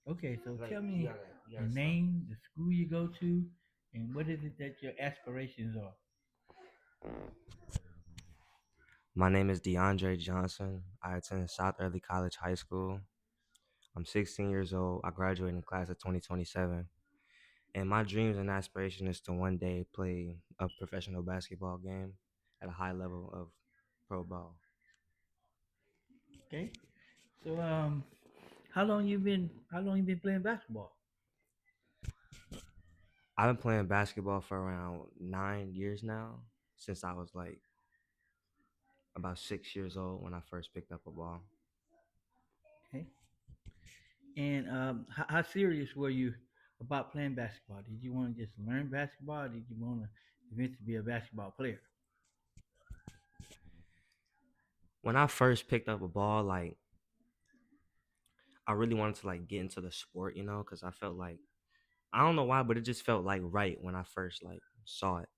Okay, so Like tell you me gotta you your gotta start. name, the school you go to, and what is it that your aspirations are. My name is DeAndre Johnson. I attend South Early College High School. I'm 16 years old. I graduate in class of 2027. And my dreams and aspiration is to one day play a professional basketball game at a high level of pro ball. Okay, so how long you been playing basketball? I've been playing basketball for around 9 years now, since I was like about 6 years old when I first picked up a ball. Okay, and how serious were you about playing basketball? Did you want to just learn basketball? Or did you want to eventually be a basketball player? When I first picked up a ball, like I really wanted to like get into the sport, because I felt like I don't know why, but it just felt like right when I first like saw it.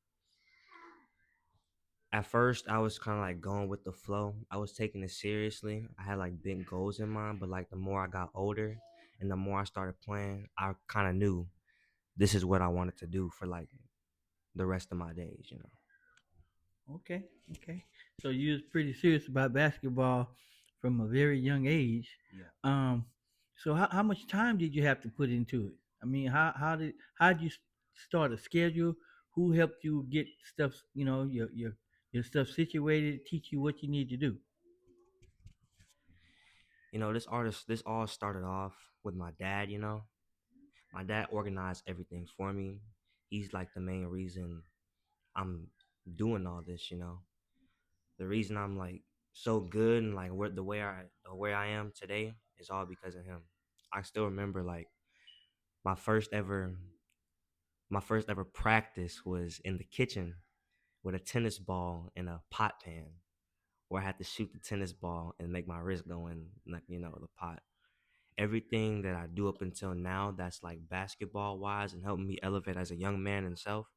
At first, I was kind of like going with the flow. I was taking it seriously. I had like big goals in mind, but like the more I got older and the more I started playing, I kind of knew this is what I wanted to do for like the rest of my days. Okay, okay. So you was pretty serious about basketball from a very young age. Yeah. Um, so how much time did you have to put into it? I mean, how did you start a schedule? Who helped you get stuff? Your stuff situated, teach you what you need to do. This all started off with my dad. My dad organized everything for me. He's like the main reason I'm doing all this. The reason I'm like so good and like the way I am today is all because of him. I still remember like my first ever my first ever practice was in the kitchen with a tennis ball and a pot pan where I had to shoot the tennis ball and make my wrist go in like the pot. Everything that I do up until now that's like basketball wise and helping me elevate as a young man himself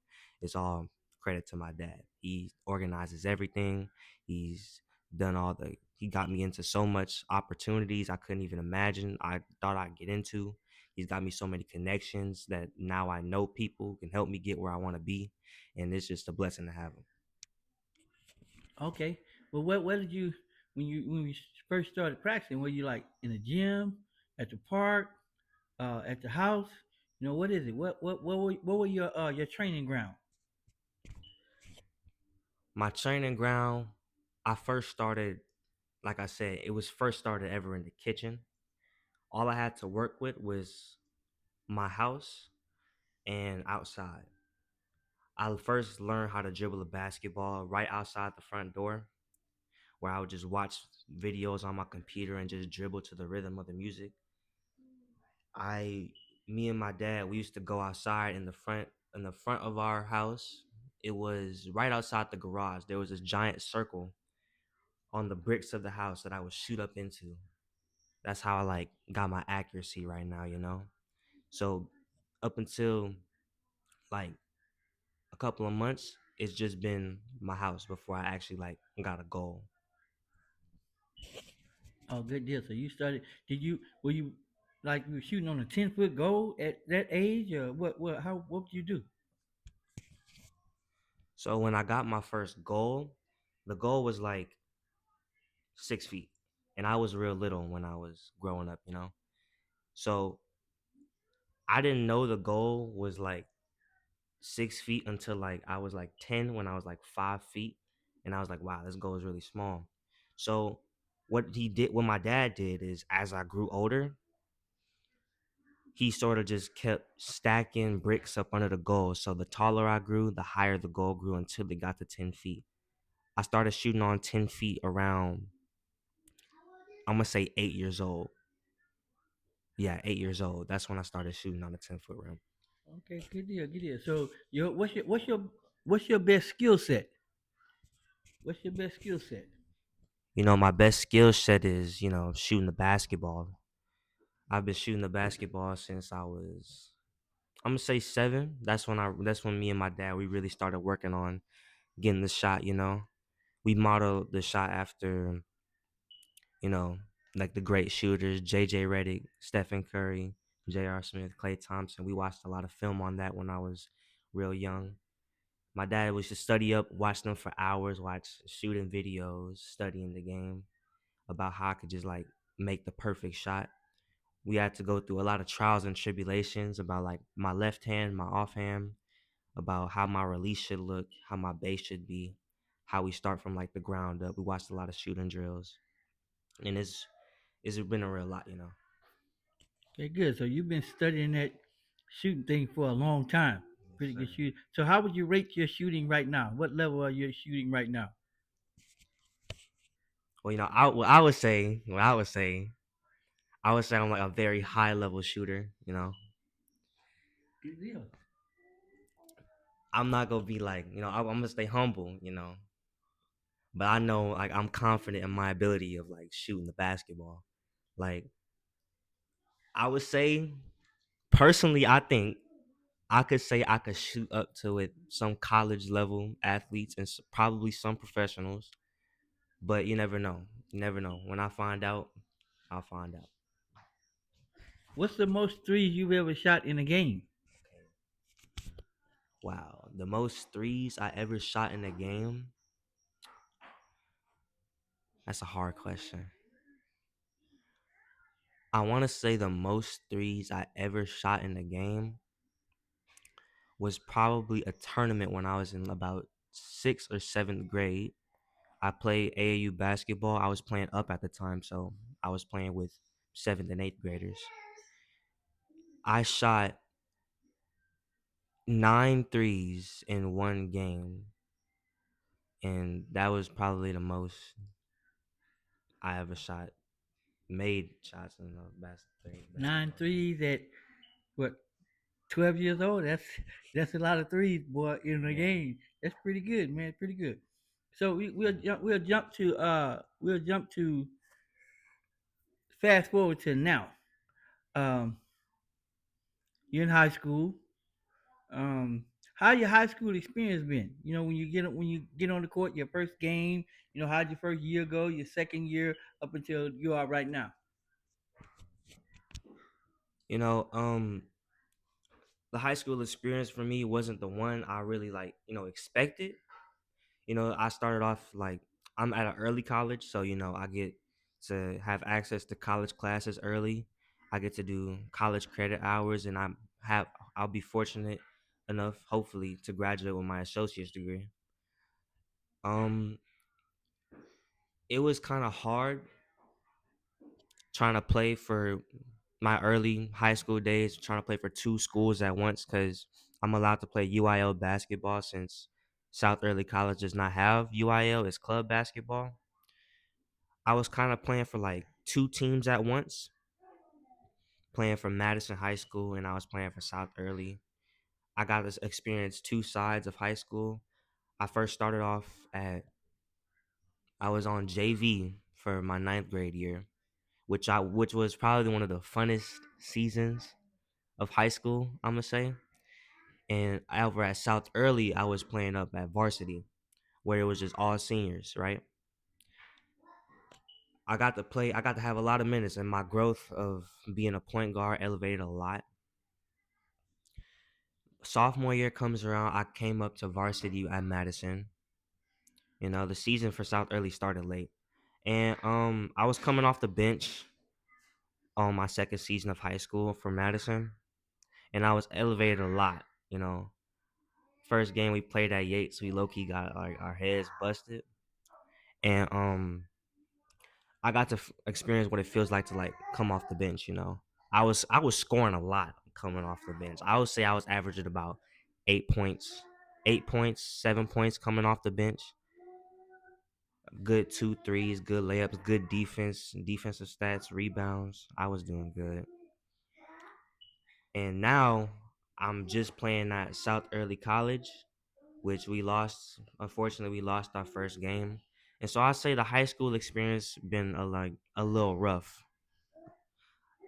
is all credit to my dad. He organizes everything. He got me into so much opportunities I couldn't even imagine I thought I'd get into. He's got me so many connections that now I know people who can help me get where I want to be, and it's just a blessing to have him. Okay. Well, what did you when you first started practicing? Were you like in the gym, at the park, at the house? What is it? What were your training ground? My training ground, I first started, like I said, it was first started ever in the kitchen. All I had to work with was my house and outside. I first learned how to dribble a basketball right outside the front door, where I would just watch videos on my computer and just dribble to the rhythm of the music. I, me and my dad, we used to go outside in the front of our house. It was right outside the garage. There was this giant circle on the bricks of the house that I would shoot up into. That's how I like got my accuracy right now. So up until like a couple of months, it's just been my house before I actually like got a goal. Oh, good deal. So you started. Did you were you like you were shooting on a 10 foot goal at that age, or what? What did you do? So when I got my first goal, the goal was like 6 feet. And I was real little when I was growing up. So I didn't know the goal was like 6 feet until like I was like 10 when I was like 5 feet. And I was like, wow, this goal is really small. So what my dad did is as I grew older, he sort of just kept stacking bricks up under the goal. So the taller I grew, the higher the goal grew until it got to 10 feet. I started shooting on 10 feet around, I'm going to say 8 years old. Yeah, 8 years old. That's when I started shooting on the 10-foot rim. Okay, good deal, good deal. So what's your best skill set? What's your best skill set? My best skill set is, shooting the basketball. I've been shooting the basketball since I was, I'm gonna say 7. That's when me and my dad we really started working on getting the shot. We modeled the shot after, you know, like the great shooters, JJ Redick, Stephen Curry, J.R. Smith, Clay Thompson. We watched a lot of film on that when I was real young. My dad was to study up, watch them for hours, watch shooting videos, studying the game about how I could just like make the perfect shot. We had to go through a lot of trials and tribulations about like my left hand, my offhand, about how my release should look, how my base should be, how we start from like the ground up. We watched a lot of shooting drills, and it's been a real lot, you know. Okay, good. So you've been studying that shooting thing for a long time. Yes, Pretty good sir. shoot. So how would you rate your shooting right now? What level are you shooting right now? Well, you know, I would say I'm like a very high level shooter. You know, Good deal. I'm not gonna be like, I'm gonna stay humble. But I know like I'm confident in my ability of like shooting the basketball. Like I would say personally, I think I could say I could shoot up to it some college level athletes and probably some professionals, but you never know. You never know. When I find out, I'll find out. What's the most threes you've ever shot in a game? Wow, the most threes I ever shot in a game. That's a hard question. I want to say the most threes I ever shot in a game was probably a tournament when I was in about sixth or seventh grade. I played AAU basketball. I was playing up at the time, so I was playing with seventh and eighth graders. I shot nine threes in one game, and that was probably the most I ever shot, made shots in the Nine basketball game. threes at what 12 years old? That's a lot of threes, boy, in a Yeah. game. That's pretty good, man. Pretty good. So we'll jump to fast forward to now. Um, you're in high school. How your high school experience been? You know, when you get on the court, your first game. You know, how'd your first year go? Your second year up until you are right now. You know, the high school experience for me wasn't the one I really like, expected. I started off like I'm at an early college, so I get to have access to college classes early. I get to do college credit hours, and I'll be fortunate enough, hopefully, to graduate with my associate's degree. Um, it was kind of hard trying to play for my early high school days, trying to play for two schools at once because I'm allowed to play UIL basketball since South Early College does not have UIL, it's club basketball. I was kind of playing for like two teams at once, playing for Madison High School and I was playing for South Early. I got to experience two sides of high school. I first started off I was on JV for my ninth grade year, which was probably one of the funnest seasons of high school, I'm gonna say. And over at South Early, I was playing up at varsity, where it was just all seniors, right? I got to have a lot of minutes, and my growth of being a point guard elevated a lot. Sophomore year comes around, I came up to varsity at Madison. The season for South Early started late. And I was coming off the bench on my second season of high school for Madison, and I was elevated a lot, you know. First game we played at Yates, we low key got like our heads busted. And I got to experience what it feels like to like come off the bench. I was scoring a lot coming off the bench. I would say I was averaging about 8 points, 8 points, 7 points coming off the bench. Good two threes, good layups, good defense, defensive stats, rebounds. I was doing good. And now I'm just playing at South Early College, which we lost. Unfortunately, we lost our first game. And so I say the high school experience been a little rough.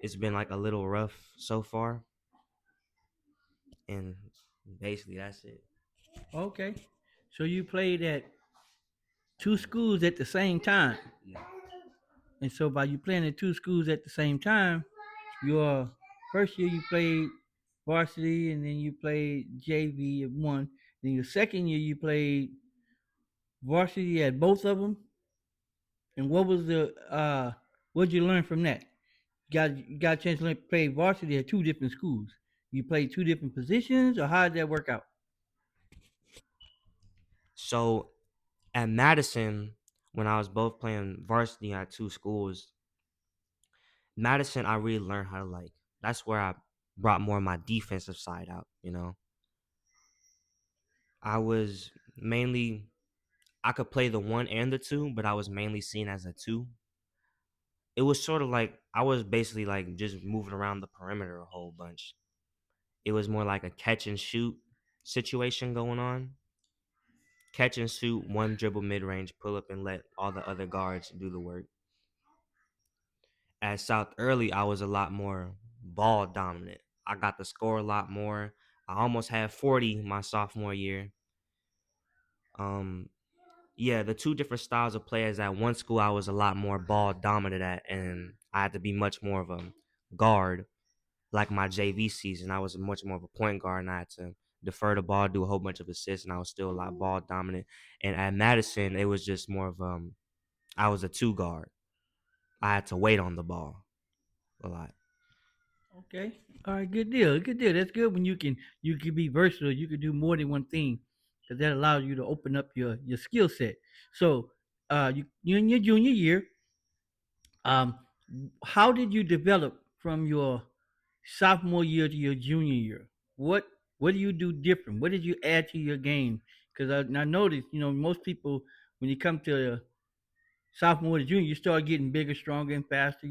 It's been like a little rough so far, and basically that's it. Okay. So you played at two schools at the same time, Yeah. and so by you playing at two schools at the same time, your first year you played varsity, and then you played JV at one. Then your second year you played varsity at both of them. And what was the what did you learn from that? You got a chance to play varsity at two different schools. You played two different positions, or how did that work out? So at Madison, when I was both playing varsity at two schools, Madison, I really learned how to like. That's where I brought more of my defensive side out. I was mainly I could play the one and the two, but I was mainly seen as a two. It was sort of like I was basically like just moving around the perimeter a whole bunch. It was more like a catch and shoot situation going on. Catch and shoot, one dribble mid range, pull up and let all the other guards do the work. At South Early, I was a lot more ball dominant. I got to score a lot more. I almost had 40 my sophomore year. Um, yeah, the two different styles of play is at one school I was a lot more ball dominant at, and I had to be much more of a guard. Like my JV season, I was much more of a point guard, and I had to defer the ball, do a whole bunch of assists, and I was still a lot ball dominant. And at Madison, it was just more of I was a two guard. I had to wait on the ball a lot. Okay. All right. Good deal. Good deal. That's good when you can be versatile. You can do more than one thing, because that allows you to open up your skill set. So, you in your junior year, um, how did you develop from your sophomore year to your junior year? What do you do different? What did you add to your game? Because I noticed, most people when you come to sophomore to junior, you start getting bigger, stronger, and faster.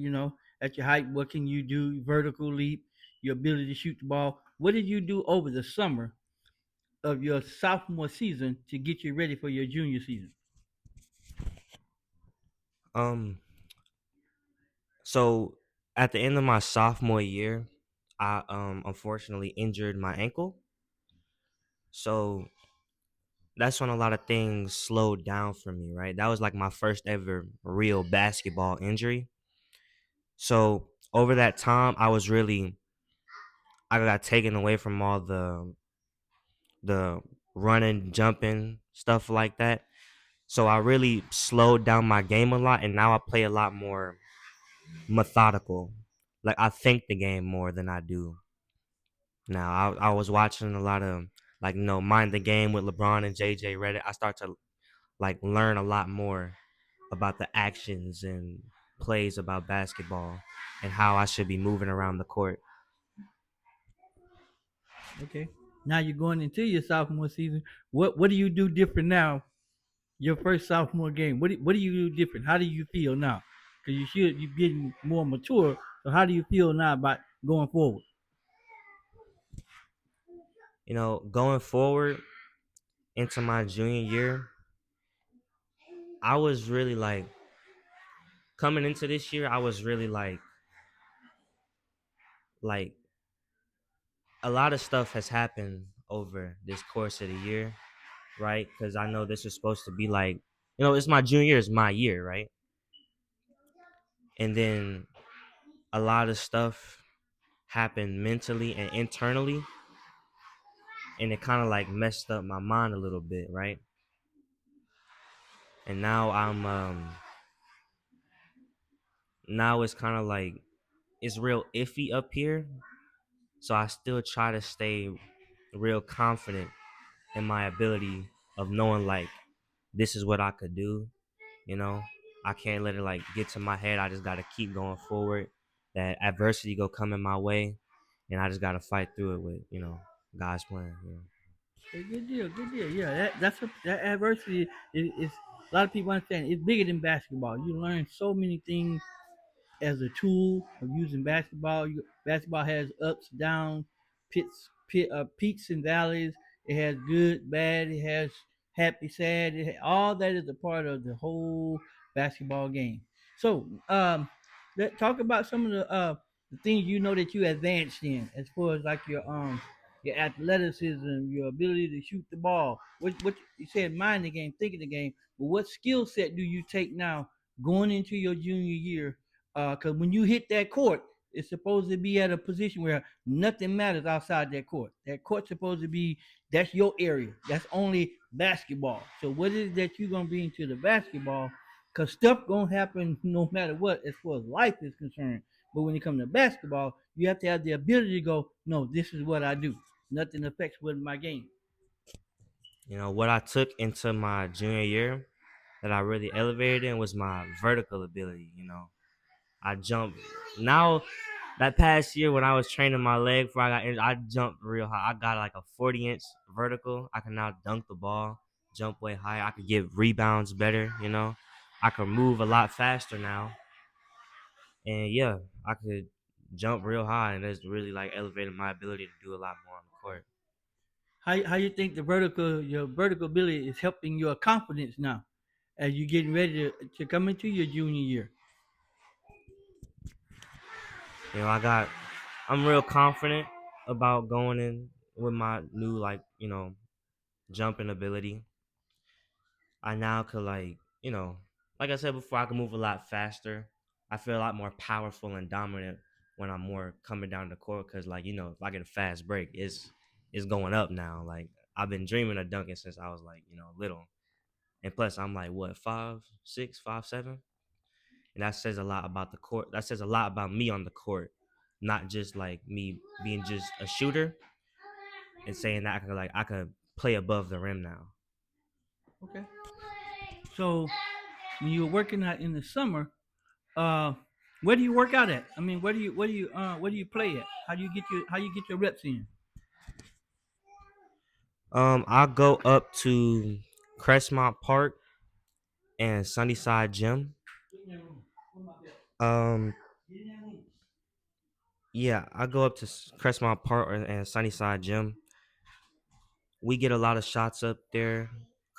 At your height, what can you do? Vertical leap, your ability to shoot the ball. What did you do over the summer of your sophomore season to get you ready for your junior season? Um, so at the end of my sophomore year, I unfortunately injured my ankle. So that's when a lot of things slowed down for me, right? That was like my first ever real basketball injury. So over that time, I got taken away from all the running, jumping, stuff like that. So I really slowed down my game a lot, and now I play a lot more methodical. Like I think the game more than I do now. I was watching a lot of like Mind the Game with LeBron and JJ Redick. I start to like learn a lot more about the actions and plays about basketball and how I should be moving around the court. Okay. Now you're going into your sophomore season. What do you do different now? Your first sophomore game. What do you do different? How do you feel now? Because you're getting more mature. So how do you feel now about going forward? Going forward into my junior year, I was really like coming into this year, I was really like a lot of stuff has happened over this course of the year, right? Because I know this is supposed to be like, it's my junior year, it's my year, right? And then a lot of stuff happened mentally and internally, and it kind of like messed up my mind a little bit, right? And now it's kind of like it's real iffy up here, so I still try to stay real confident in my ability of knowing like this is what I could do. You know, I can't let it like get to my head. I just gotta keep going forward. That adversity go come in my way, and I just gotta fight through it with God's plan. Okay, good deal, good deal. Yeah, that adversity is a lot of people understand. It's bigger than basketball. You learn so many things as a tool of using basketball. Basketball has ups, downs, peaks and valleys. It has good, bad. It has happy, sad. All that is a part of the whole basketball game. So, let talk about some of the things that you advanced in, as far as like your athleticism, your ability to shoot the ball. What you said, mind the game, thinking the game. But what skill set do you take now going into your junior year? Because when you hit that court, is supposed to be at a position where nothing matters outside that court. That court's supposed to be that's your area. That's only basketball. So what is it that you're gonna bring to the basketball? Cause stuff gonna happen no matter what as far as life is concerned. But when it comes to basketball, you have to have the ability to go, no, this is what I do. Nothing affects with my game. You know, what I took into my junior year that I really elevated in was my vertical ability. You know, I jumped. Now, that past year when I was training my leg before I got injured, I jumped real high. I got like a 40-inch vertical. I can now dunk the ball, jump way higher. I could get rebounds better. You know, I can move a lot faster now, and yeah, I could jump real high, and it's really like elevated my ability to do a lot more on the court. How you think the vertical your vertical ability is helping your confidence now as you're getting ready to come into your junior year? You know, I'm real confident about going in with my new like jumping ability. I now could like I said before, I can move a lot faster. I feel a lot more powerful and dominant when I'm more coming down the court because if I get a fast break, it's going up now. Like I've been dreaming of dunking since I was little, and plus I'm like what 5'6", 5'7", and that says a lot about the court. That says a lot about me on the court, not just like me being just a shooter and saying that I could play above the rim now. Okay. So when you're working out in the summer, uh, where do you work out at? I mean, where do you play at? How you get your reps in? I'll go up to Crestmont Park and Sunnyside Gym. Um, yeah, I go up to Crestmont Park and Sunnyside Gym. We get a lot of shots up there.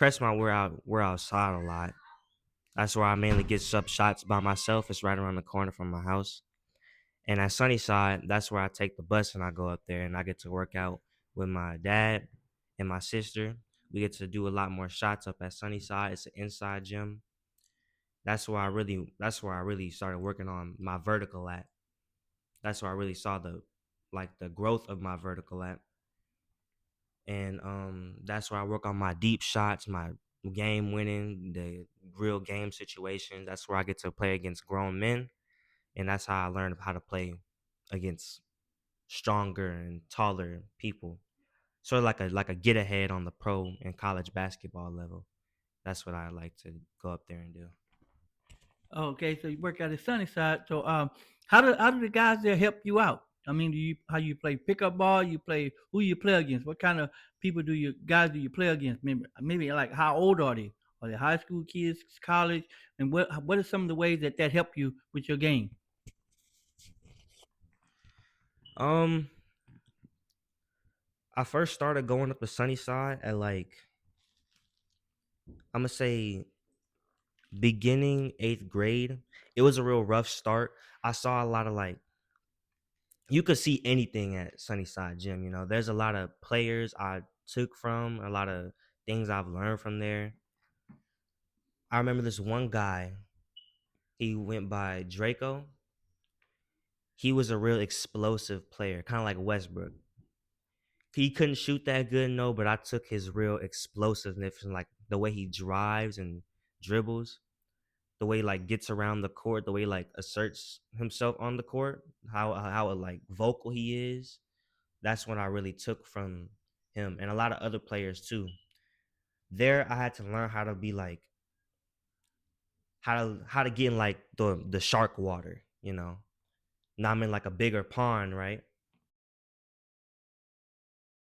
Crestmont, we're outside a lot. That's where I mainly get up shots by myself. It's right around the corner from my house. And at Sunnyside, that's where I take the bus and I go up there and I get to work out with my dad and my sister. We get to do a lot more shots up at Sunnyside. It's an inside gym. That's where I really started working on my vertical at. That's where I really saw the growth of my vertical at. And that's where I work on my deep shots, my game winning, the real game situations. That's where I get to play against grown men. And that's how I learned how to play against stronger and taller people. Sort of like a get ahead on the pro and college basketball level. That's what I like to go up there and do. Okay, so you work out at Sunnyside. So how do the guys there help you out? I mean, do you how you play pickup ball? You play who you play against? What kind of people do you guys do you play against? Maybe like how old are they? Are they high school kids, college? And what are some of the ways that help you with your game? Um, I first started going up the Sunnyside at I'm gonna say beginning 8th grade. It was a real rough start. I saw a lot of you could see anything at Sunnyside Gym. You know, there's a lot of players I took from, a lot of things I've learned from there. I remember this one guy. He went by Draco. He was a real explosive player, kind of like Westbrook. He couldn't shoot that good, no, but I took his real explosiveness and like the way he drives and dribbles, the way he like gets around the court, the way he like asserts himself on the court, how like vocal he is. That's what I really took from him and a lot of other players too. There, I had to learn how to be like how to get in like the shark water. You know, now I'm in like a bigger pond, right?